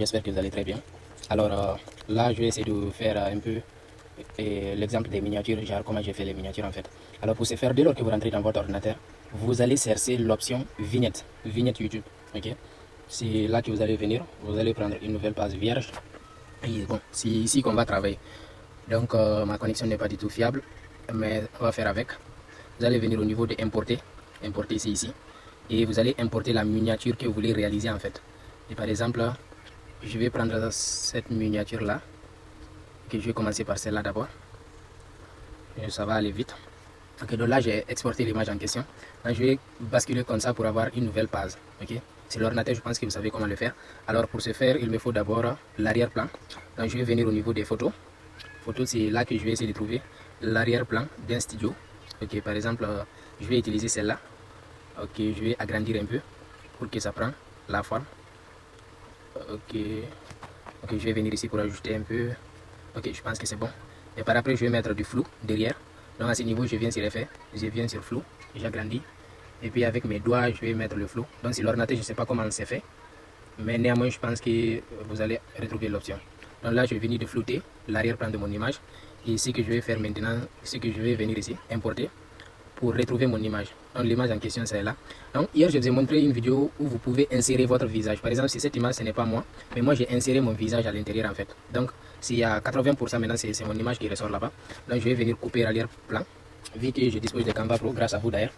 J'espère que vous allez très bien. Alors là, je vais essayer de faire un peu l'exemple des miniatures, genre comment j'ai fait les miniatures en fait. Alors pour ce faire, dès lors que vous rentrez dans votre ordinateur, vous allez chercher l'option vignette, vignette YouTube. Ok, c'est là que vous allez venir, vous allez prendre une nouvelle page vierge. Et bon, c'est ici qu'on va travailler. Donc ma connexion n'est pas du tout fiable, mais on va faire avec. Vous allez venir au niveau de importer, importer c'est ici, et vous allez importer la miniature que vous voulez réaliser en fait. Et par exemple, je vais prendre cette miniature là. Ok, je vais commencer par celle-là d'abord. Ça va aller vite. Ok, donc là j'ai exporté l'image en question. Donc, je vais basculer comme ça pour avoir une nouvelle page. Ok, c'est l'ordinateur, je pense que vous savez comment le faire. Alors pour ce faire, il me faut d'abord l'arrière-plan. Donc je vais venir au niveau des photos. Photos, c'est là que je vais essayer de trouver l'arrière-plan d'un studio. Ok, par exemple, je vais utiliser celle-là. Ok, je vais agrandir un peu pour que ça prenne la forme. Ok, ok, je vais venir ici pour ajuster un peu. Ok, je pense que c'est bon. Et par après, je vais mettre du flou derrière. Donc à ce niveau, je viens sur effet, je viens sur flou, j'agrandis. Et puis avec mes doigts, je vais mettre le flou. Donc sur l'ordinateur, je ne sais pas comment c'est fait. Mais néanmoins, je pense que vous allez retrouver l'option. Donc là, je vais venir de flouter l'arrière-plan de mon image. Et ce que je vais faire maintenant, c'est que je vais venir ici, importer, pour retrouver mon image. Donc l'image en question, c'est là. Donc hier, je vous ai montré une vidéo où vous pouvez insérer votre visage. Par exemple, si cette image, ce n'est pas moi, mais moi, j'ai inséré mon visage à l'intérieur en fait. Donc s'il y a 80% maintenant, c'est mon image qui ressort là-bas. Donc je vais venir couper l'arrière-plan, vu que je dispose de Canva Pro, grâce à vous d'ailleurs.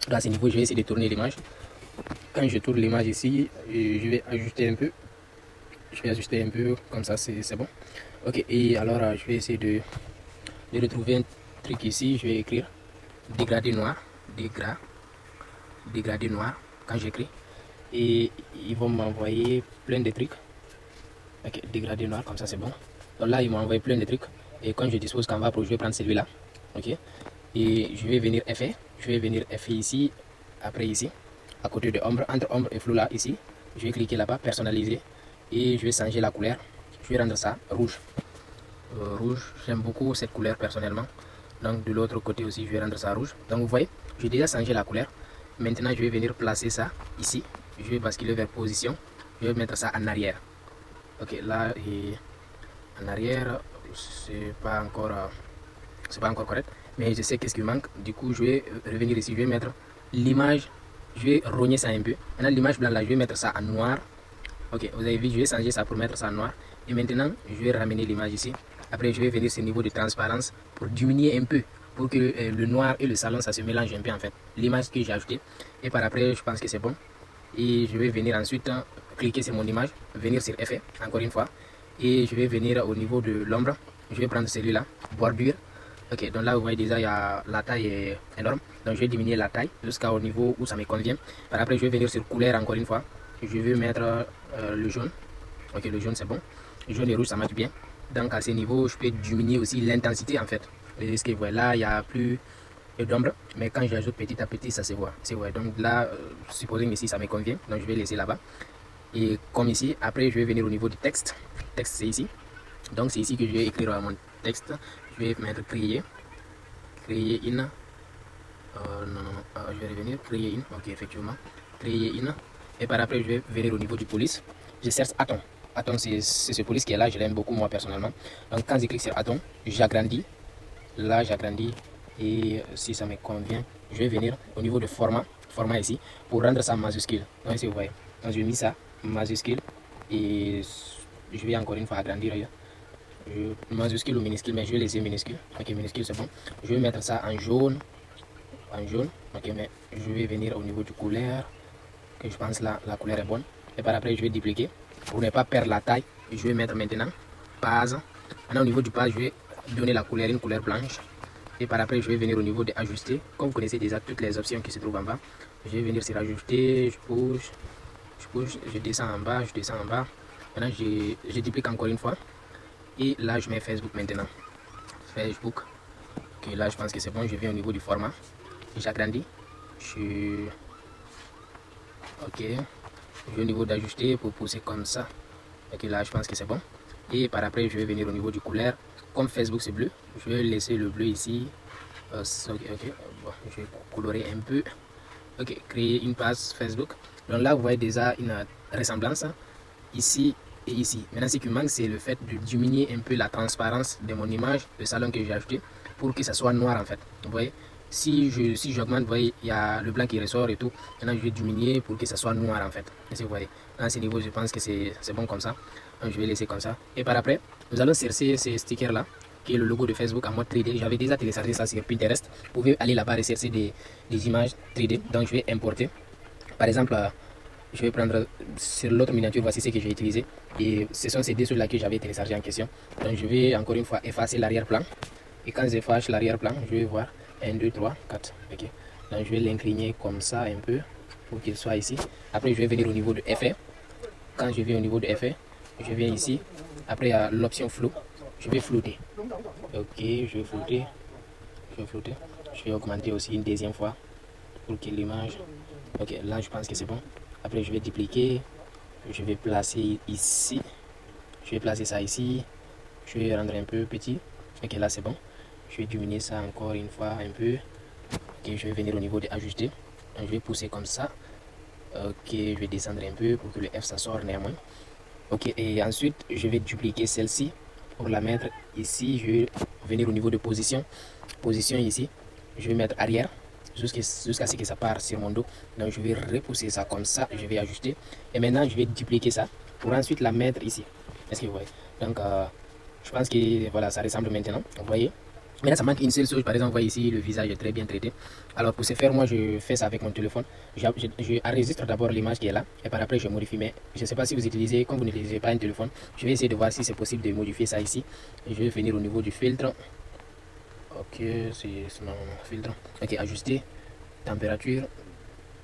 À ce niveau, je vais essayer de tourner l'image. Quand je tourne l'image ici, je vais ajuster un peu. Je vais ajuster un peu, comme ça c'est bon. Ok, et alors je vais essayer de retrouver un truc ici. Je vais écrire dégradé noir, dégradé noir quand j'écris. Et ils vont m'envoyer plein de trucs. Ok, dégradé noir, comme ça c'est bon. Donc là, ils m'ont envoyé plein de trucs. Et quand je dispose Canva Pro, je vais prendre celui-là. Ok, et je vais venir effet. Je vais venir effet ici, après ici, à côté de ombre, entre ombre et flou là, ici. Je vais cliquer là-bas, personnaliser. Et je vais changer la couleur. Je vais rendre ça rouge. Rouge, j'aime beaucoup cette couleur personnellement. Donc de l'autre côté aussi, je vais rendre ça rouge. Donc vous voyez, j'ai déjà changé la couleur. Maintenant, je vais venir placer ça ici. Je vais basculer vers position. Je vais mettre ça en arrière. Ok, là, et en arrière, c'est pas encore correct. Mais je sais qu'est-ce qui manque. Du coup, je vais revenir ici. Je vais mettre l'image. Je vais rogner ça un peu. Maintenant, l'image blanche là, je vais mettre ça en noir. Ok, vous avez vu, je vais changer ça pour mettre ça en noir. Et maintenant, je vais ramener l'image ici. Après, je vais venir sur le niveau de transparence pour diminuer un peu, pour que le noir et le salon, ça se mélange un peu en fait. L'image que j'ai ajoutée. Et par après, je pense que c'est bon. Et je vais venir ensuite cliquer sur mon image, venir sur effet, encore une fois. Et je vais venir au niveau de l'ombre. Je vais prendre celui-là, bordure. Ok, donc là, vous voyez déjà, la taille est énorme. Donc, je vais diminuer la taille jusqu'au niveau où ça me convient. Par après, je vais venir sur couleur encore une fois. Je vais mettre le jaune. Ok, le jaune, c'est bon. Le jaune et rouge, ça marche bien. Donc, à ce niveau, je peux diminuer aussi l'intensité en fait. Et ce que vous voyez là, il n'y a plus d'ombre. Mais quand j'ajoute petit à petit, ça se voit. C'est vrai. Donc là, supposons ici, ça me convient. Donc, je vais laisser là-bas. Et comme ici, après, je vais venir au niveau du texte. Texte, c'est ici. Donc, c'est ici que je vais écrire mon texte. Je vais mettre créer. Créer une. Non, non, non. Je vais revenir. Créer une. Ok, effectivement. Créer une. Et par après, je vais venir au niveau du police. Je cherche Atom. Atom, c'est ce police qui est là. Je l'aime beaucoup, moi, personnellement. Donc, quand je clique sur Atom, j'agrandis. Là, j'agrandis. Et si ça me convient, je vais venir au niveau de format. Format ici. Pour rendre ça majuscule. Donc, ici, vous voyez. Donc, je mets ça majuscule. Et je vais encore une fois agrandir. Majuscule ou minuscule, mais je vais laisser minuscule. Ok, minuscule, c'est bon. Je vais mettre ça en jaune. En jaune. Ok, mais je vais venir au niveau du couleur. Que je pense là, la couleur est bonne. Et par après, je vais dupliquer. Pour ne pas perdre la taille, je vais mettre maintenant base. Maintenant, au niveau du base, je vais donner la couleur, une couleur blanche. Et par après, je vais venir au niveau de ajuster. Comme vous connaissez déjà toutes les options qui se trouvent en bas, je vais venir sur ajuster, je push, je descends en bas, je descends en bas. Maintenant, je duplique encore une fois. Et là, je mets Facebook maintenant. Facebook. Ok, là, je pense que c'est bon. Je viens au niveau du format. J'agrandis. Ok. Je vais au niveau d'ajuster pour pousser comme ça. Ok, là, je pense que c'est bon. Et par après, je vais venir au niveau du couleur. Comme Facebook, c'est bleu. Je vais laisser le bleu ici. Ok, ok. Bon, je vais colorer un peu. Ok, créer une page Facebook. Donc là, vous voyez déjà une ressemblance. Ici, et ici. Maintenant, ce qui manque, c'est le fait de diminuer un peu la transparence de mon image, le salon que j'ai ajouté, pour que ça soit noir en fait. Vous voyez, si j'augmente, vous voyez, il y a le blanc qui ressort et tout. Maintenant, je vais diminuer pour que ça soit noir en fait. Si vous voyez, à ce niveau, je pense que c'est bon comme ça. Donc, je vais laisser comme ça. Et par après, nous allons chercher ces stickers là, qui est le logo de Facebook en mode 3D. J'avais déjà téléchargé ça sur Pinterest. Vous pouvez aller là-bas et chercher des images 3D. Donc, je vais importer. Par exemple, je vais prendre sur l'autre miniature, voici ce que j'ai utilisé. Et ce sont ces deux ceux-là que j'avais téléchargé en question. Donc, je vais encore une fois effacer l'arrière-plan. Et quand j'efface l'arrière-plan, je vais voir 1, 2, 3, 4. Ok. Donc, je vais l'incliner comme ça un peu pour qu'il soit ici. Après, je vais venir au niveau de effet. Quand je viens au niveau de effet, je viens ici. Après, il y a l'option flou. Je vais flouter. Ok, je vais flouter. Je vais flouter. Je vais augmenter aussi une deuxième fois pour que l'image. Ok, là, je pense que c'est bon. Après, je vais dupliquer. Je vais placer ici. Je vais placer ça ici. Je vais rendre un peu petit. Ok, là, c'est bon. Je vais diminuer ça encore une fois un peu. Ok, je vais venir au niveau de ajuster. Je vais pousser comme ça. Ok, je vais descendre un peu pour que le F ça sorte néanmoins. Ok, et ensuite je vais dupliquer celle-ci pour la mettre ici. Je vais venir au niveau de position. Position ici. Je vais mettre arrière jusqu'à ce que ça part sur mon dos. Donc je vais repousser ça comme ça. Je vais ajuster. Et maintenant je vais dupliquer ça pour ensuite la mettre ici. Est-ce que vous voyez? Donc je pense que voilà, ça ressemble maintenant. Vous voyez? Maintenant, ça manque une seule chose. Par exemple, vous voyez ici, le visage est très bien traité. Alors, pour ce faire, moi, je fais ça avec mon téléphone. J'enregistre d'abord l'image qui est là. Et par après, je modifie. Mais je ne sais pas si vous utilisez, comme vous n'utilisez pas un téléphone, je vais essayer de voir si c'est possible de modifier ça ici. Et je vais venir au niveau du filtre. Ok, c'est non, filtre. Ok, ajuster. Température.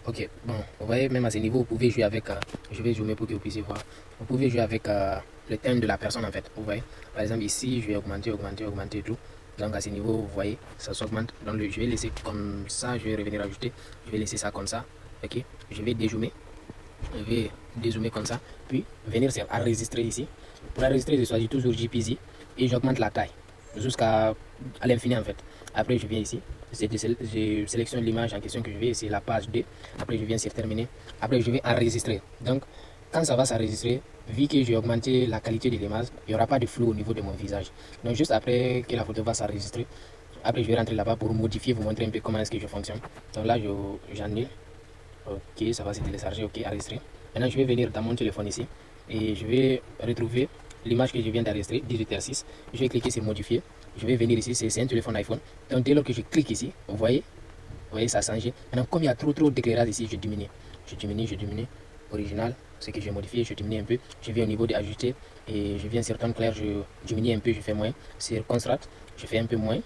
Ok, bon, vous voyez, même à ce niveau, vous pouvez jouer avec. Je vais zoomer pour que vous puissiez voir. Vous pouvez jouer avec le thème de la personne en fait. Vous voyez, par exemple, ici, je vais augmenter, augmenter, augmenter tout. Donc à ce niveau, vous voyez, ça s'augmente. Donc je vais laisser comme ça, je vais revenir ajouter. Je vais laisser ça comme ça. Ok, je vais dézoomer. Je vais dézoomer comme ça. Puis venir sur enregistrer ici. Pour enregistrer, je choisis toujours JPG et j'augmente la taille jusqu'à l'infini en fait. Après, je viens ici. Je sélectionne l'image en question que je vais, c'est la page 2. Après, je viens sur terminer. Après, je vais enregistrer. Donc, quand ça va s'enregistrer, vu que j'ai augmenté la qualité de l'image, il n'y aura pas de flou au niveau de mon visage. Donc, juste après que la photo va s'enregistrer, après, je vais rentrer là-bas pour modifier, vous montrer un peu comment est-ce que je fonctionne. Donc là, j'annule. Ok, ça va se télécharger. Ok, enregistrer. Maintenant, je vais venir dans mon téléphone ici et je vais retrouver l'image que je viens d'enregistrer, 18h06. Je vais cliquer sur modifier. Je vais venir ici, c'est un téléphone iPhone. Donc dès lors que je clique ici, vous voyez, ça a changé. Maintenant, comme il y a trop d'éclairage ici, je diminue. Je diminue. Original, ce que j'ai modifié, je diminue un peu. Je viens au niveau d'ajuster et je viens sur ton clair, je diminue un peu, je fais moins. Sur construct, je fais un peu moins.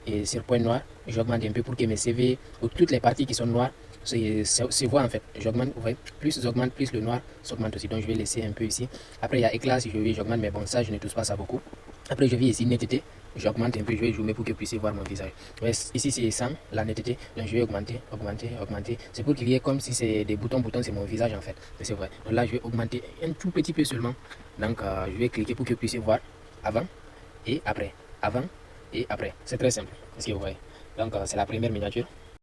Et sur point noir, j'augmente un peu pour que mes CV ou toutes les parties qui sont noires se voient en fait. J'augmente, vous voyez, plus j'augmente, plus le noir s'augmente aussi. Donc je vais laisser un peu ici. Après, il y a éclat si je veux, j'augmente, mais bon, ça, je ne touche pas ça beaucoup. Après, je viens ici, netteté. J'augmente un peu, je vais zoomer pour que vous puissiez voir mon visage. Ouais, ici, c'est 100, la netteté. Donc, je vais augmenter. C'est pour qu'il y ait comme si c'est des boutons, c'est mon visage en fait. C'est vrai. Donc là, je vais augmenter un tout petit peu seulement. Donc, je vais cliquer pour que vous puissiez voir avant et après. Avant et après. C'est très simple. Est-ce que vous voyez? Donc, c'est la première miniature.